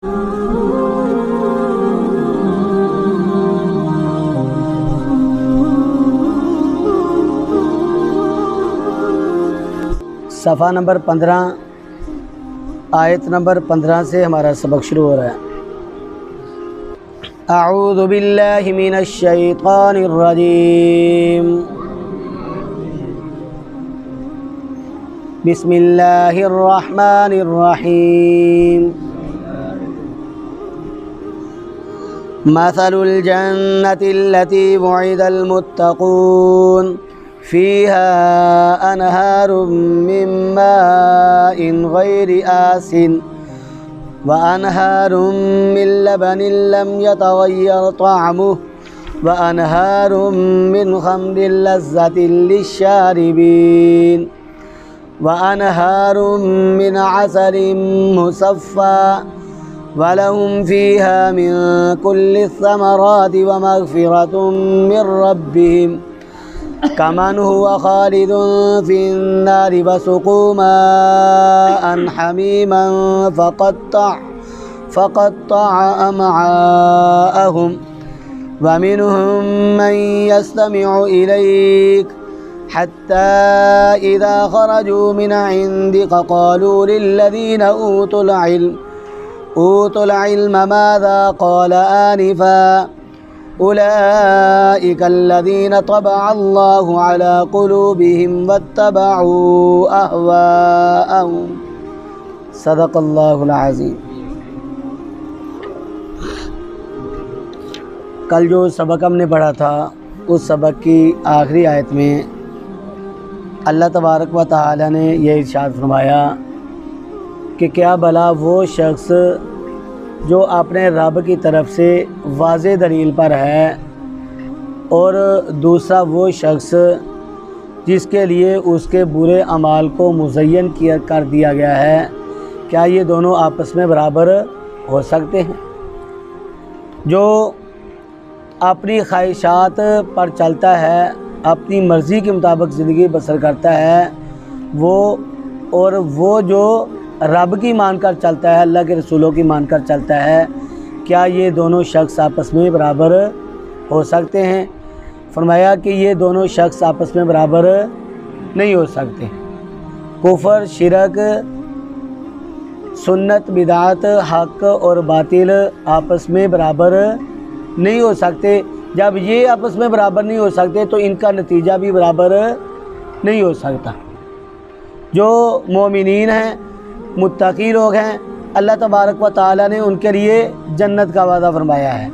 صفحہ نمبر 15 آیت نمبر 15 سے ہمارا سبق شروع ہو رہا ہے۔ اعوذ باللہ من الشیطان الرجیم، بسم اللہ الرحمن الرحیم۔ مثل الجنة التي وعد المتقون فيها أنهار من ماء غير آسن وأنهار من لبن لم يتغير طعمه وأنهار من خمر لذة للشاربين وأنهار من عسل مصفى ولهم فيها من كل الثمرات ومغفرة من ربهم كمن هو خالد في النار وسقوا ماء حميما فقطع أمعاءهم ومنهم من يستمع إليك حتى إذا خرجوا من عندك قالوا للذين أوتوا العلم ماذا قال آنفا أولئك الذين طبع الله على قلوبهم واتبعوا أهواءهم صدق اللہ العظیم۔ کل جو سبق ہم نے پڑھا تھا اس سبق کی آخری آیت میں اللہ تبارک و تعالی نے یہ ارشاد فرمایا کہ کیا بھلا وہ شخص جو اپنے رب کی طرف سے واضح دلیل پر ہے اور دوسرا وہ شخص جس کے لیے اس کے برے اعمال کو مزین کر دیا گیا ہے، کیا یہ دونوں آپس میں برابر ہو سکتے ہیں؟ جو اپنی خواہشات پر چلتا ہے، اپنی مرضی کے مطابق زندگی بسر کرتا ہے، وہ جو رب کی مان کر چلتا ہے، اللہ کے رسولوں کی مان کر چلتا ہے، کیا یہ دونوں شخص آپس میں برابر ہو سکتے ہیں؟ فرمایا کہ یہ دونوں شخص آپس میں برابر نہیں ہو سکتے۔ کفر، شرک، سنت، بدعت، حق اور باطل آپس میں برابر نہیں ہو سکتے۔ جب یہ آپس میں برابر نہیں ہو سکتے تو ان کا نتیجہ بھی برابر نہیں ہو سکتا۔ جو مومنین ہیں، متقی لوگ ہیں، اللہ تبارک و تعالی نے ان کے لیے جنت کا وعدہ فرمایا ہے،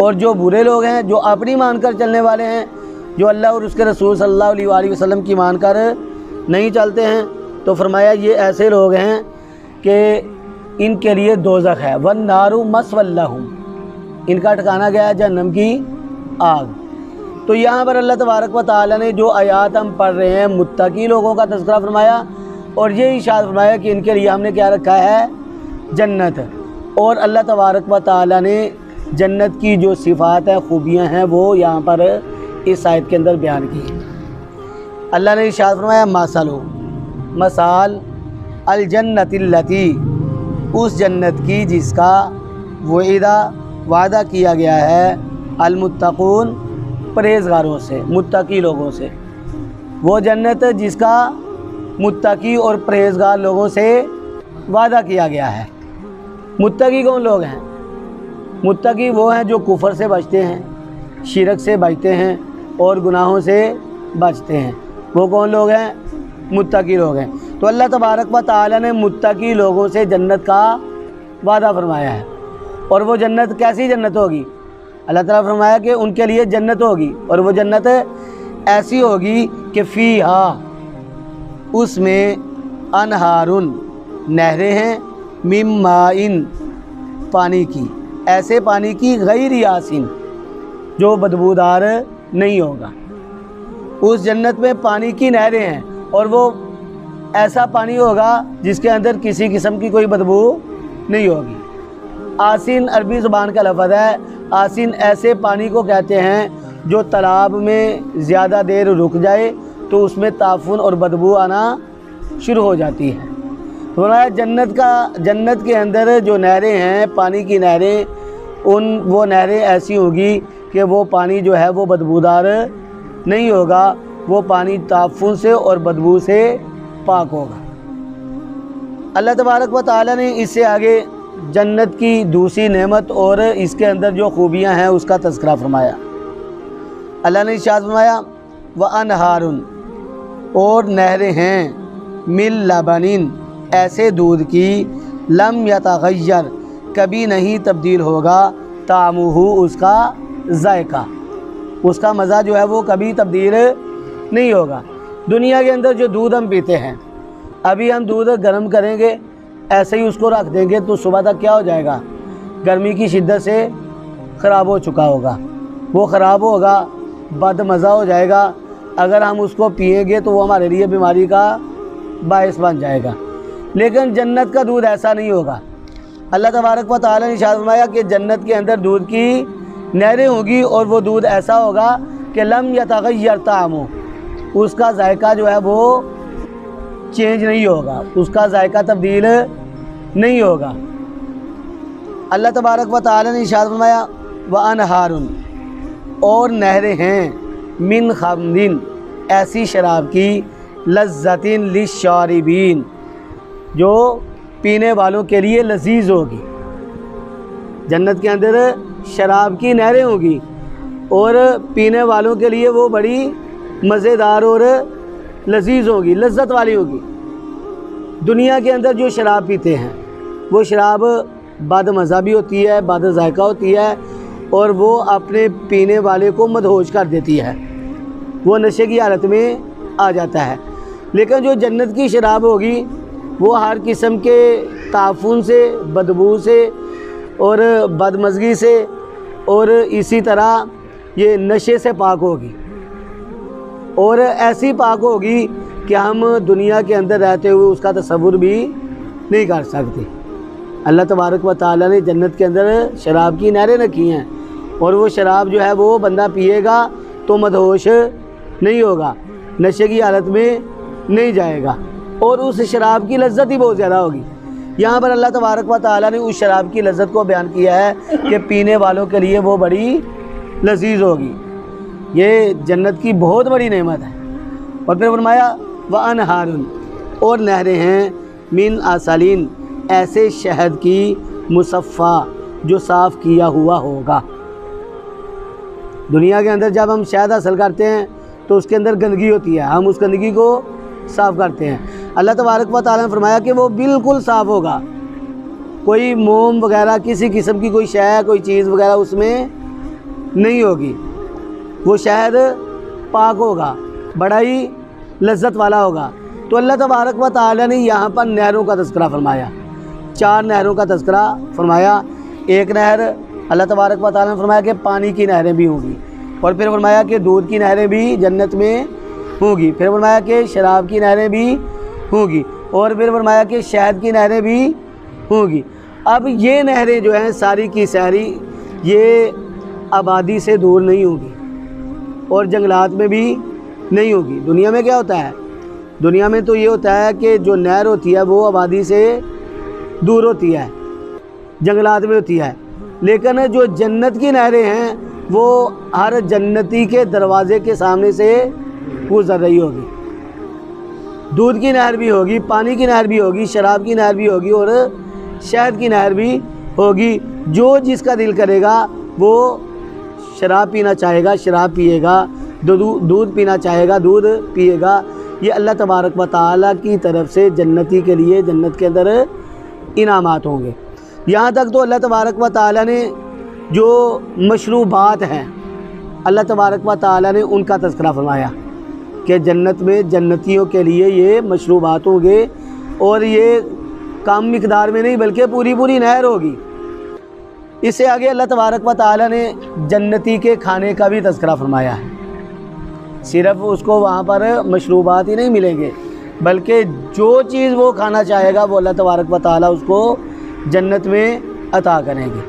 اور جو برے لوگ ہیں، جو اپنی مان کر چلنے والے ہیں، جو اللہ اور اس کے رسول صلی اللہ علیہ وآلہ وسلم کی مان کر نہیں چلتے ہیں، تو فرمایا یہ ایسے لوگ ہیں کہ ان کے لیے دوزخ ہے، وَالنَّارُ مَثْوًى لَهُمْ، ان کا ٹھکانہ گیا ہے جہنم کی آگ۔ تو یہاں پر اللہ تبارک و تعالی نے جو آیات ہم پڑھ رہے ہیں متقی لوگوں کا تذکرہ فرمایا، اور یہ ارشاد فرمایا کہ ان کے لیے ہم نے کیا رکھا ہے؟ جنت۔ اور اللہ تبارک و تعالی نے جنت کی جو صفات ہیں، خوبیاں ہیں، وہ یہاں پر اس آیت کے اندر بیان کی۔ اللہ نے ارشاد فرمایا مثال الجنت التی، اس جنت کی جس کا وعدہ کیا گیا ہے المتقون، پرہیزگاروں سے، متقی لوگوں سے۔ وہ جنت جس کا متقی اور پرہیزگار لوگوں سے وعدہ کیا گیا ہے۔ متقی کون لوگ ہیں؟ متقی وہ ہیں جو کفر سے بچتے ہیں، شرک سے بچتے ہیں اور گناہوں سے بچتے ہیں۔ وہ کون لوگ ہیں؟ متقی لوگ ہیں۔ تو اللہ تبارک و تعالی نے متقی لوگوں سے جنت کا وعدہ فرمایا ہے۔ اور وہ جنت کیسی جنت ہوگی؟ اللہ تعالیٰ فرمایا کہ ان کے لیے جنت ہوگی، اور وہ جنت ایسی ہوگی کہ فیہا، اس میں انہارن، نہریں ہیں، من مائن، پانی کی، ایسے پانی کی، غیر یاسین، جو بدبودار نہیں ہوگا۔ اس جنت میں پانی کی نہریں ہیں، اور وہ ایسا پانی ہوگا جس کے اندر کسی قسم کی کوئی بدبو نہیں ہوگی۔ آسین عربی زبان کا لفظ ہے۔ آسین ایسے پانی کو کہتے ہیں جو تالاب میں زیادہ دیر رک جائے تو اس میں تعفن اور بدبو آنا شروع ہو جاتی ہے۔ فرمایا جنت کے اندر جو نہریں ہیں، پانی کی نہریں، وہ نہریں ایسی ہوگی کہ وہ پانی جو ہے وہ بدبودار نہیں ہوگا، وہ پانی تعفن سے اور بدبو سے پاک ہوگا۔ اللہ تبارک و تعالیٰ نے اس سے آگے جنت کی دوسری نعمت اور اس کے اندر جو خوبیاں ہیں اس کا تذکرہ فرمایا۔ اللہ نے ارشاد فرمایا وَأَنْهَارٌ، اور نہریں ہیں، مِن لَبَنٍ، ایسے دودھ کی، لم یتغیر، کبھی نہیں تبدیل ہوگا، طعمہ، اس کا ذائقہ، اس کا مزہ جو ہے وہ کبھی تبدیل نہیں ہوگا۔ دنیا کے اندر جو دودھ ہم پیتے ہیں، ابھی ہم دودھ گرم کریں گے، ایسے ہی اس کو رکھ دیں گے تو صبح تک کیا ہو جائے گا؟ گرمی کی شدت سے خراب ہو چکا ہوگا، وہ خراب ہوگا، بد مزہ ہو جائے گا۔ اگر ہم اس کو پئیں گے تو وہ ہمارے لیے بیماری کا باعث بن جائے گا۔ لیکن جنت کا دودھ ایسا نہیں ہوگا۔ اللہ تبارک و تعالیٰ نے ارشاد فرمایا کہ جنت کے اندر دودھ کی نہریں ہوگی اور وہ دودھ ایسا ہوگا کہ لم یتغیر طعمہ، اس کا ذائقہ جو ہے وہ چینج نہیں ہوگا، اس کا ذائقہ تبدیل نہیں ہوگا۔ اللہ تبارک و تعالیٰ نے ارشاد فرمایا وَأَنْهَارٌ، اور نہریں ہیں، من خمر، ایسی شراب کی، لذۃ للشاربین، جو پینے والوں کے لیے لذیذ ہوگی۔ جنت کے اندر شراب کی نہریں ہوگی اور پینے والوں کے لیے وہ بڑی مزیدار اور لذیذ ہوگی، لذت والی ہوگی۔ دنیا کے اندر جو شراب پیتے ہیں وہ شراب بد مزہ بھی ہوتی ہے، بد ذائقہ ہوتی ہے، اور وہ اپنے پینے والے کو مدہوش کر دیتی ہے، وہ نشے کی حالت میں آ جاتا ہے۔ لیکن جو جنت کی شراب ہوگی وہ ہر قسم کے تعفن سے، بدبو سے اور بدمزگی سے اور اسی طرح یہ نشے سے پاک ہوگی، اور ایسی پاک ہوگی کہ ہم دنیا کے اندر رہتے ہوئے اس کا تصور بھی نہیں کر سکتے۔ اللہ تبارک و تعالیٰ نے جنت کے اندر شراب کی نہریں رکھی ہیں، اور وہ شراب جو ہے وہ بندہ پیے گا تو مدہوش نہیں ہوگا، نشے کی حالت میں نہیں جائے گا، اور اس شراب کی لذت ہی بہت زیادہ ہوگی۔ یہاں پر اللہ تبارک و تعالیٰ نے اس شراب کی لذت کو بیان کیا ہے کہ پینے والوں کے لیے وہ بڑی لذیذ ہوگی۔ یہ جنت کی بہت بڑی نعمت ہے۔ اور پھر فرمایا وَأَنْهَارٌ، اور نہریں ہیں، من عسل، ایسے شہد کی، مصفیٰ، جو صاف کیا ہوا ہوگا۔ دنیا کے اندر جب ہم شہد حاصل کرتے ہیں تو اس کے اندر گندگی ہوتی ہے، ہم اس گندگی کو صاف کرتے ہیں۔ اللہ تبارک و تعالیٰ نے فرمایا کہ وہ بالکل صاف ہوگا، کوئی موم وغیرہ، کسی قسم کی کوئی شے، کوئی چیز وغیرہ اس میں نہیں ہوگی، وہ شہد پاک ہوگا، بڑا ہی لذت والا ہوگا۔ تو اللہ تبارک و تعالیٰ نے یہاں پر نہروں کا تذکرہ فرمایا، 4 نہروں کا تذکرہ فرمایا۔ ایک نہر اللہ تبارک و تعالیٰ نے فرمایا کہ پانی کی نہریں بھی ہوں گی، اور پھر فرمایا کہ دودھ کی نہریں بھی جنت میں ہوں گی، پھر فرمایا کہ شراب کی نہریں بھی ہوں گی، اور پھر فرمایا کہ شہد کی نہریں بھی ہوں گی۔ اب یہ نہریں جو ہیں ساری کی ساری یہ آبادی سے دور نہیں ہوں گی اور جنگلات میں بھی نہیں ہوگی۔ دنیا میں کیا ہوتا ہے؟ دنیا میں تو یہ ہوتا ہے کہ جو نہر ہوتی ہے وہ آبادی سے دور ہوتی ہے، جنگلات میں ہوتی ہے، لیکن جو جنت کی نہریں ہیں وہ ہر جنتی کے دروازے کے سامنے سے گزر رہی ہوگی۔ دودھ کی نہر بھی ہوگی، پانی کی نہر بھی ہوگی، شراب کی نہر بھی ہوگی اور شہد کی نہر بھی ہوگی۔ جو جس کا دل کرے گا وہ شراب پینا چاہے گا، شراب پیے گا، دودھ پینا چاہے گا، دودھ پیے گا۔ یہ اللہ تبارک و تعالیٰ کی طرف سے جنتی کے لیے جنت کے اندر انعامات ہوں گے۔ یہاں تک تو اللہ تبارک و تعالیٰ نے جو مشروبات ہیں، اللہ تبارک و تعالیٰ نے ان کا تذکرہ فرمایا کہ جنت میں جنتیوں کے لیے یہ مشروبات ہوں گے، اور یہ کم مقدار میں نہیں بلکہ پوری پوری نہر ہوگی۔ اس سے آگے اللہ تبارک و تعالیٰ نے جنتی کے کھانے کا بھی تذکرہ فرمایا ہے۔ صرف اس کو وہاں پر مشروبات ہی نہیں ملیں گے، بلکہ جو چیز وہ کھانا چاہے گا وہ اللہ تبارک و تعالیٰ اس کو جنت میں عطا کریں گے۔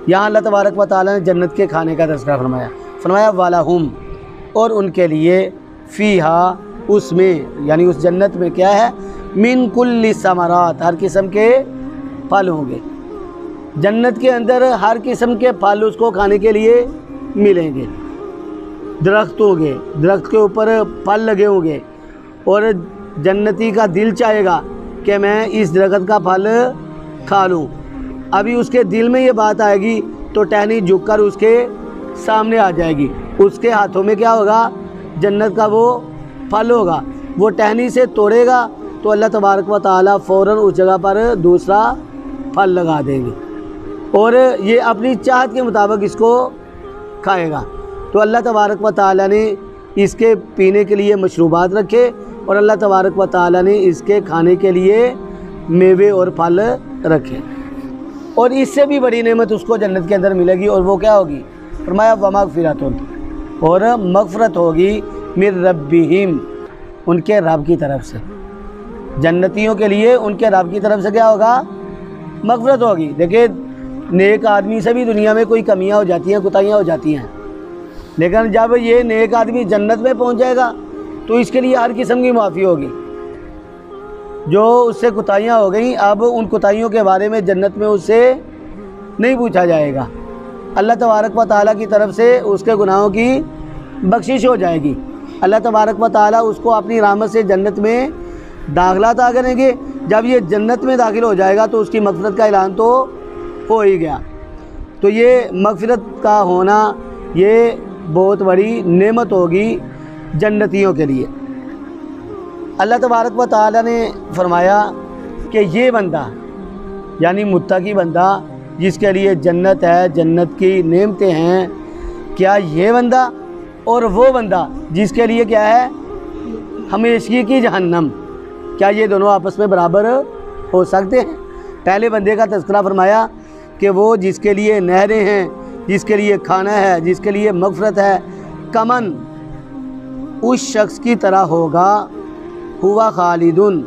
یہاں اللہ تبارک و تعالیٰ نے جنت کے کھانے کا تذکرہ فرمایا وَلَهُمْ، اور ان کے لیے فیہا، اس میں یعنی اس جنت میں کیا ہے؟ من کل ثمرات، ہر قسم کے پھل ہوں گے جنت کے اندر، ہر قسم کے پھل اس کو کھانے کے لیے ملیں گے، درخت ہوں گے، درخت کے اوپر پھل لگے ہوں گے، اور جنتی کا دل چاہے گا کہ میں اس درخت کا پھل کھا لوں۔ ابھی اس کے دل میں یہ بات آئے گی تو ٹہنی جھک کر اس کے سامنے آ جائے گی، اس کے ہاتھوں میں کیا ہوگا؟ جنت کا وہ پھل ہوگا، وہ ٹہنی سے توڑے گا تو اللہ تبارک و تعالیٰ فوراً اس جگہ پر دوسرا پھل لگا دیں گے، اور یہ اپنی چاہت کے مطابق اس کو کھائے گا۔ تو اللہ تبارک و تعالیٰ نے اس کے پینے کے لیے مشروبات رکھے، اور اللہ تبارک و تعالیٰ نے اس کے کھانے کے لیے میوے اور پھل رکھے، اور اس سے بھی بڑی نعمت اس کو جنت کے اندر ملے گی، اور وہ کیا ہوگی؟ فرمایا ومغفرۃ، اور مغفرت ہوگی من ربہم، ان کے رب کی طرف سے۔ جنتیوں کے لیے ان کے رب کی طرف سے کیا ہوگا؟ مغفرت ہوگی۔ دیکھیں نیک آدمی سے بھی دنیا میں کوئی کمیاں ہو جاتی ہیں، کوتاہیاں ہو جاتی ہیں، لیکن جب یہ نیک آدمی جنت میں پہنچ جائے گا تو اس کے لیے ہر قسم کی معافی ہوگی۔ جو اس سے کوتاہیاں ہو گئیں، اب ان کوتاہیوں کے بارے میں جنت میں اس سے نہیں پوچھا جائے گا، اللہ تبارک و تعالیٰ کی طرف سے اس کے گناہوں کی بخشش ہو جائے گی۔ اللہ تبارک و تعالیٰ اس کو اپنی رحمت سے جنت میں داخلہ عطا کریں گے۔ جب یہ جنت میں داخل ہو جائے گا تو اس کی مغفرت کا اعلان تو ہو ہی گیا۔ تو یہ مغفرت کا ہونا یہ بہت بڑی نعمت ہوگی جنتیوں کے لیے۔ اللہ تبارک و تعالیٰ نے فرمایا کہ یہ بندہ یعنی متقی بندہ جس کے لیے جنت ہے، جنت کی نعمتیں ہیں، کیا یہ بندہ اور وہ بندہ جس کے لیے کیا ہے؟ ہمیشگی کی جہنم، کیا یہ دونوں آپس میں برابر ہو سکتے ہیں؟ پہلے بندے کا تذکرہ فرمایا کہ وہ جس کے لیے نہریں ہیں، جس کے لیے کھانا ہے، جس کے لیے مغفرت ہے، کمن اس شخص کی طرح ہوگا، ہوا خالدن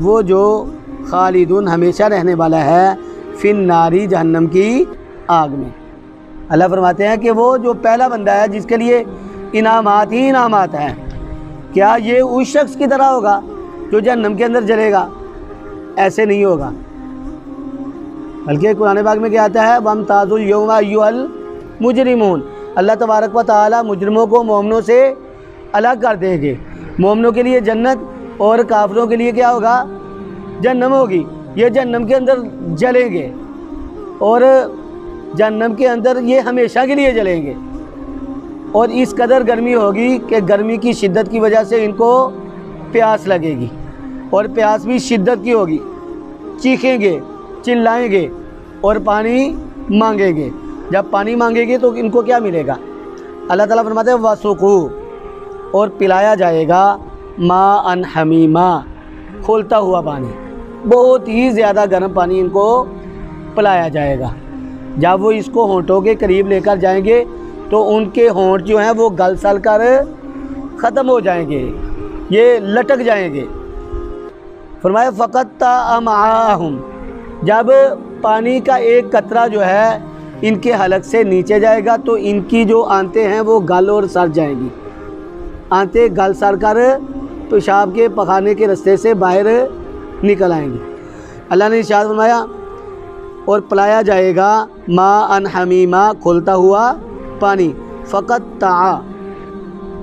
وہ جو خالدن ہمیشہ رہنے والا ہے، فی الناری جہنم کی آگ میں۔ اللہ فرماتے ہیں کہ وہ جو پہلا بندہ ہے جس کے لیے انعامات ہی انعامات ہیں، کیا یہ اس شخص کی طرح ہوگا جو جہنم کے اندر جلے گا؟ ایسے نہیں ہوگا، بلکہ قرآن پاک میں کیا آتا ہے؟ وَامْتَازُوا الْيَوْمَ أَيُّهَا الْمُجْرِمُونَ، اللہ تبارک و تعالیٰ مجرموں کو مومنوں سے الگ کر دیں گے۔ مومنوں کے لیے جنت اور کافروں کے لیے کیا ہوگا؟ جہنم ہوگی۔ یہ جہنم کے اندر جلیں گے، اور جہنم کے اندر یہ ہمیشہ کے لیے جلیں گے، اور اس قدر گرمی ہوگی کہ گرمی کی شدت کی وجہ سے ان کو پیاس لگے گی، اور پیاس بھی شدت کی ہوگی، چیخیں گے، چلائیں گے اور پانی مانگیں گے۔ جب پانی مانگیں گے تو ان کو کیا ملے گا؟ اللہ تعالیٰ فرماتے ہیں وَسُقُوا، اور پلایا جائے گا ماءً حمیما، کھولتا ہوا پانی، بہت ہی زیادہ گرم پانی ان کو پلایا جائے گا۔ جب وہ اس کو ہونٹوں کے قریب لے کر جائیں گے تو ان کے ہونٹ جو ہیں وہ گل سل کر ختم ہو جائیں گے، یہ لٹک جائیں گے۔ فرمایا فَقَطَّعَ أَمْعَاءَهُمْ، جب پانی کا ایک قطرہ جو ہے ان کے حلق سے نیچے جائے گا تو ان کی جو آنتیں ہیں وہ گل اور سڑ جائیں گی، آنتیں گل سڑ کر پیشاب کے پخانے کے رستے سے باہر نکل آئیں گی۔ اللہ نے ارشاد فرمایا اور پلایا جائے گا ماءً حمیما، کھولتا ہوا پانی، فَقَطَّعَ،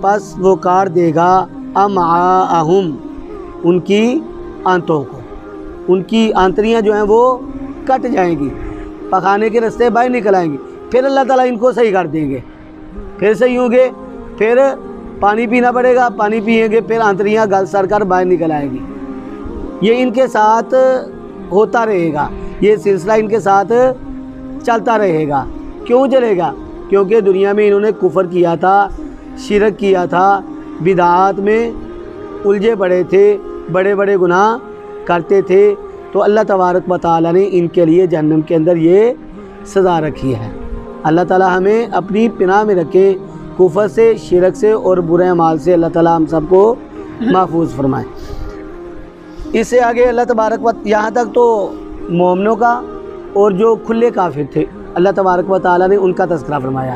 پس وہ کاٹ دے گا امعاءہم، ان کی آنتوں کو، ان کی آنتریاں جو ہیں وہ کٹ جائیں گی، پخانے کے رستے باہر نکل آئیں گی۔ پھر اللہ تعالیٰ ان کو صحیح کر دیں گے، پھر صحیح ہوں گے، پھر پانی پینا پڑے گا، پانی پئیں گے، پھر آنتریاں گل سڑ کر باہر نکل آئیں گی۔ یہ ان کے ساتھ ہوتا رہے گا، یہ سلسلہ ان کے ساتھ چلتا رہے گا۔ کیوں چلے گا؟ کیونکہ دنیا میں انہوں نے کفر کیا تھا، شرک کیا تھا، بدعات میں الجھے پڑے تھے، بڑے بڑے گناہ کرتے تھے، تو اللہ تبارک و تعالیٰ نے ان کے لیے جہنم کے اندر یہ سزا رکھی ہے۔ اللہ تعالیٰ ہمیں اپنی پناہ میں رکھے، کفر سے، شرک سے اور برے اعمال سے اللہ تعالیٰ ہم سب کو محفوظ فرمائے۔ اس سے آگے اللہ تبارک و یہاں تک تو مومنوں کا اور جو کھلے کافر تھے اللہ تبارک و تعالیٰ نے ان کا تذکرہ فرمایا،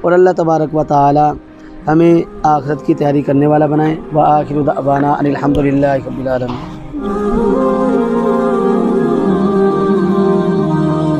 اور اللہ تبارک و تعالی ہمیں آخرت کی تیاری کرنے والا بنائیں۔ وآخر دعوانا ان الحمد للہ رب العالمین۔